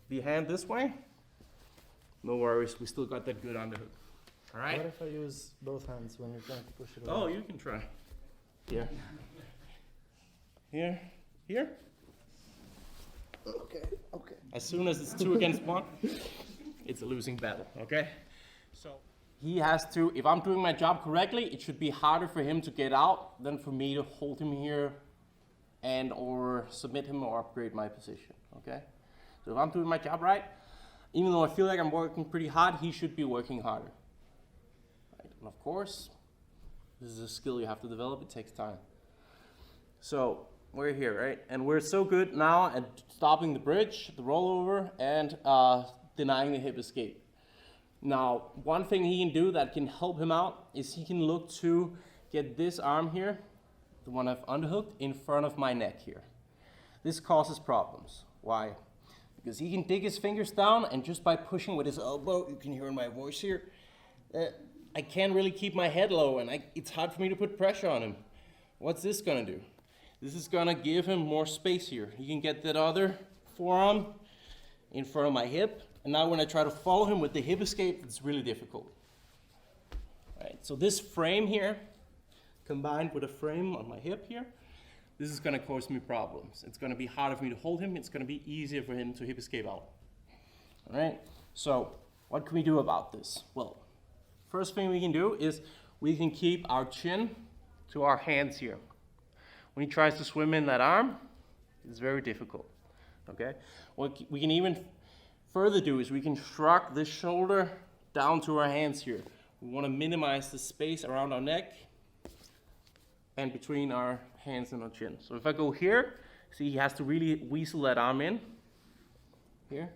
the hand this way, no worries, we still got that good underhook. All right? What if I use both hands when you're trying to push it away? Oh, you can try. Here. Here. Here. Okay, okay. As soon as it's 2 against 1, it's a losing battle, okay? So he has to, if I'm doing my job correctly, it should be harder for him to get out than for me to hold him here and or submit him or upgrade my position, okay? So if I'm doing my job right, even though I feel like I'm working pretty hard, he should be working harder. Right? And of course, this is a skill you have to develop, it takes time. So we're here, right? And we're so good now at stopping the bridge, the rollover, and denying the hip escape. Now, one thing he can do that can help him out is he can look to get this arm here, the one I've underhooked, in front of my neck here. This causes problems. Why? Because he can dig his fingers down, and just by pushing with his elbow, you can hear in my voice here, I can't really keep my head low, and it's hard for me to put pressure on him. What's this gonna do? This is gonna give him more space here. He can get that other forearm in front of my hip, and now when I try to follow him with the hip escape, it's really difficult. Right, so this frame here, combined with a frame on my hip here, this is gonna cause me problems. It's gonna be harder for me to hold him, it's gonna be easier for him to hip escape out. All right, so what can we do about this? Well, first thing we can do is we can keep our chin to our hands here. When he tries to swim in that arm, it's very difficult, okay? What we can even further do is we can shrug this shoulder down to our hands here. We want to minimize the space around our neck and between our hands and our chin. So if I go here, see he has to really weasel that arm in, here.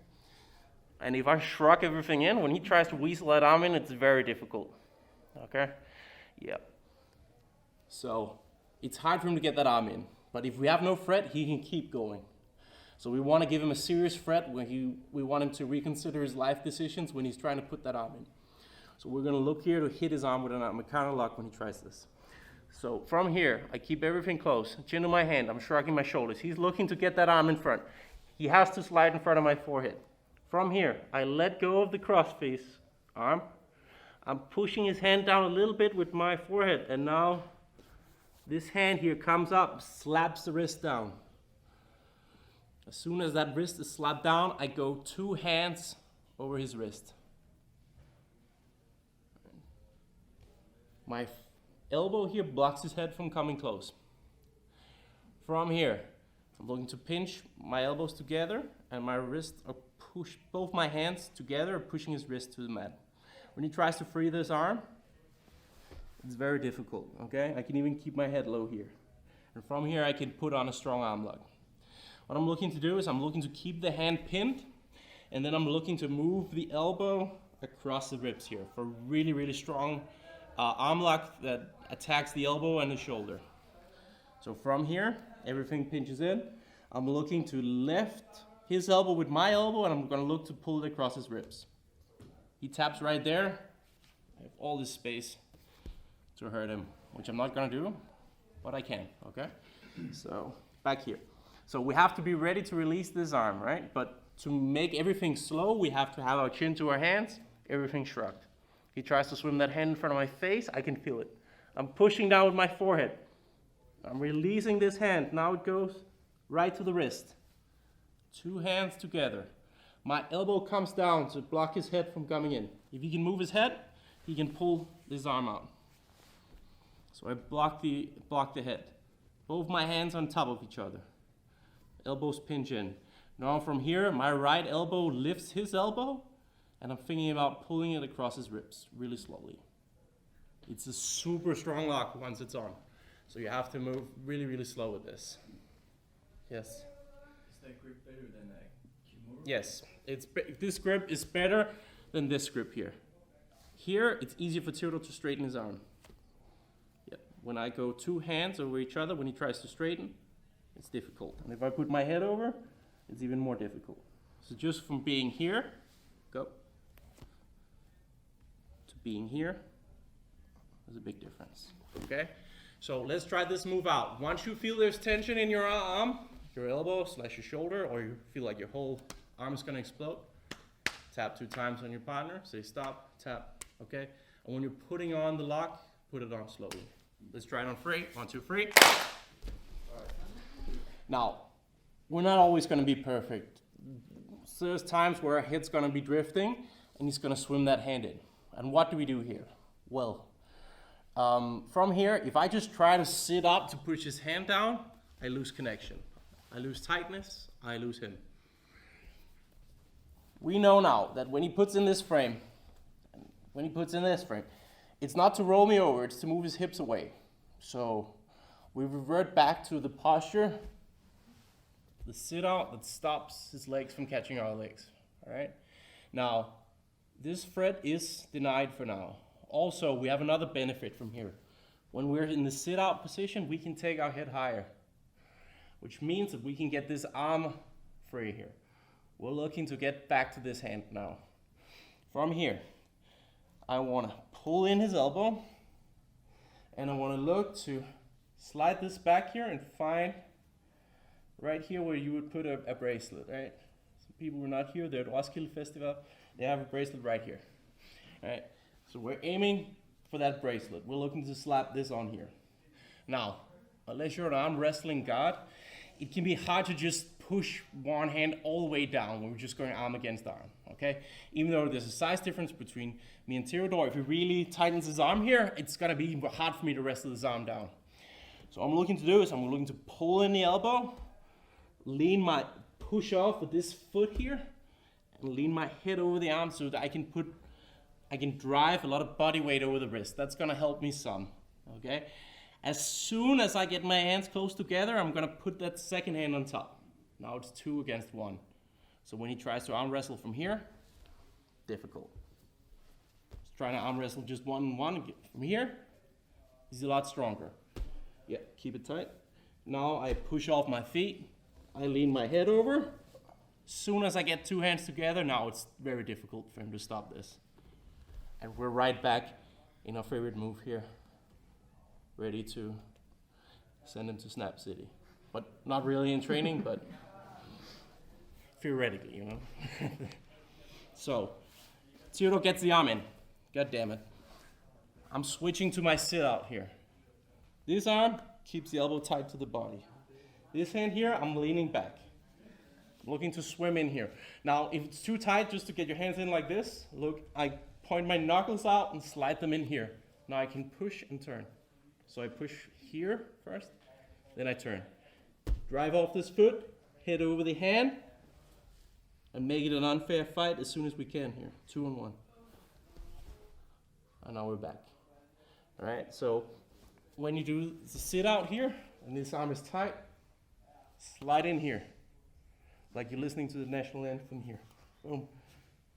And if I shrug everything in, when he tries to weasel that arm in, it's very difficult, okay? Yeah. So it's hard for him to get that arm in, but if we have no threat, he can keep going. So we want to give him a serious threat when we want him to reconsider his life decisions when he's trying to put that arm in. So we're going to look here to hit his arm with an Americana lock when he tries this. So from here, I keep everything close, chin to my hand, I'm shrugging my shoulders. He's looking to get that arm in front. He has to slide in front of my forehead. From here, I let go of the cross-face arm. I'm pushing his hand down a little bit with my forehead, and now this hand here comes up, slaps the wrist down. As soon as that wrist is slapped down, I go 2 hands over his wrist. My elbow here blocks his head from coming close. From here, I'm looking to pinch my elbows together, and my wrists are pushed, both my hands together are pushing his wrist to the mat. When he tries to free this arm, it's very difficult, okay? I can even keep my head low here. And from here, I can put on a strong arm lock. What I'm looking to do is I'm looking to keep the hand pinned, and then I'm looking to move the elbow across the ribs here for really, really strong arm lock that attacks the elbow and the shoulder. So from here, everything pinches in. I'm looking to lift his elbow with my elbow, and I'm gonna look to pull it across his ribs. He taps right there. I have all this space to hurt him, which I'm not gonna do, but I can, okay? So back here. So we have to be ready to release this arm, right? But to make everything slow, we have to have our chin to our hands, everything shrugged. He tries to swim that hand in front of my face, I can feel it. I'm pushing down with my forehead. I'm releasing this hand, now it goes right to the wrist. 2 hands together. My elbow comes down to block his head from coming in. If he can move his head, he can pull this arm out. So I block the head. Both my hands on top of each other. Elbows pinch in. Now from here, my right elbow lifts his elbow, and I'm thinking about pulling it across his ribs really slowly. It's a super strong lock once it's on. So you have to move really, really slow with this. Yes? Is that grip better than a Kimura? Yes. This grip is better than this grip here. Here, it's easier for Theodore to straighten his arm. Yep. When I go 2 hands over each other, when he tries to straighten, it's difficult. And if I put my head over, it's even more difficult. So just from being here, go, to being here, there's a big difference, okay? So let's try this move out. Once you feel there's tension in your arm, your elbow / your shoulder, or you feel like your whole arm is gonna explode. Tap 2 times on your partner, say stop, tap, okay? And when you're putting on the lock, put it on slowly. Let's try it on 3, 1, 2, 3. Now, we're not always gonna be perfect. So there's times where our head's gonna be drifting and he's gonna swim that hand in. And what do we do here? Well, from here, if I just try to sit up to push his hand down, I lose connection. I lose tightness, I lose him. We know now that when he puts in this frame, it's not to roll me over, it's to move his hips away. So we revert back to the posture, the sit out that stops his legs from catching our legs, all right? Now, this thread is denied for now. Also, we have another benefit from here. When we're in the sit out position, we can take our head higher, which means that we can get this arm free here. We're looking to get back to this hand now. From here, I want to pull in his elbow, and I want to look to slide this back here and find right here where you would put a bracelet, right? Some people were not here, they're at Roskilde Festival, they have a bracelet right here, right? So we're aiming for that bracelet. We're looking to slap this on here. Now, unless you're an arm wrestling guard, it can be hard to just push one hand all the way down when we're just going arm against arm, okay? Even though there's a size difference between me and Theodore, if he really tightens his arm here, it's gonna be hard for me to wrestle his arm down. So what I'm looking to do is I'm looking to pull in the elbow, push off with this foot here, and lean my head over the arm so that I can drive a lot of body weight over the wrist. That's gonna help me some, okay? As soon as I get my hands close together, I'm gonna put that second hand on top. Now it's 2 against 1. So when he tries to arm wrestle from here, difficult. He's trying to arm wrestle just 1-on-1 from here, he's a lot stronger. Yeah, keep it tight. Now I push off my feet, I lean my head over. As soon as I get 2 hands together, now it's very difficult for him to stop this. And we're right back in our favorite move here, ready to send him to Snap City. But not really in training, but theoretically, you know. So, Theodore gets the arm in. God damn it. I'm switching to my sit out here. This arm keeps the elbow tight to the body. This hand here, I'm leaning back. I'm looking to swim in here. Now, if it's too tight just to get your hands in like this, look, I point my knuckles out and slide them in here. Now I can push and turn. So I push here first, then I turn. Drive off this foot, head over the hand, and make it an unfair fight as soon as we can here. 2-on-1. And now we're back. All right, so when you do the sit out here, and this arm is tight, slide in here. Like you're listening to the national anthem here. Boom.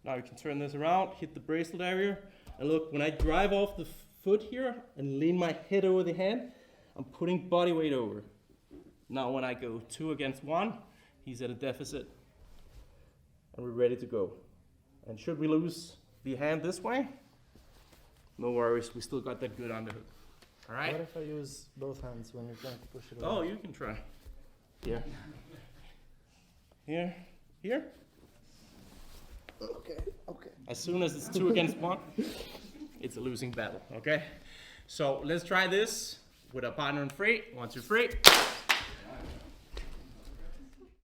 Now you can turn this around, hit the bracelet area, and look, when I drive off the foot here and lean my head over the hand, I'm putting body weight over. Now when I go 2 against 1, he's at a deficit, and we're ready to go. And should we lose the hand this way, no worries, we still got that good underhook. All right? What if I use both hands when you're trying to push it away? Oh, you can try. Here. Here. Here. Okay. As soon as it's 2 against 1, it's a losing battle, okay? So let's try this with our partner in 3. 1, 2, 3.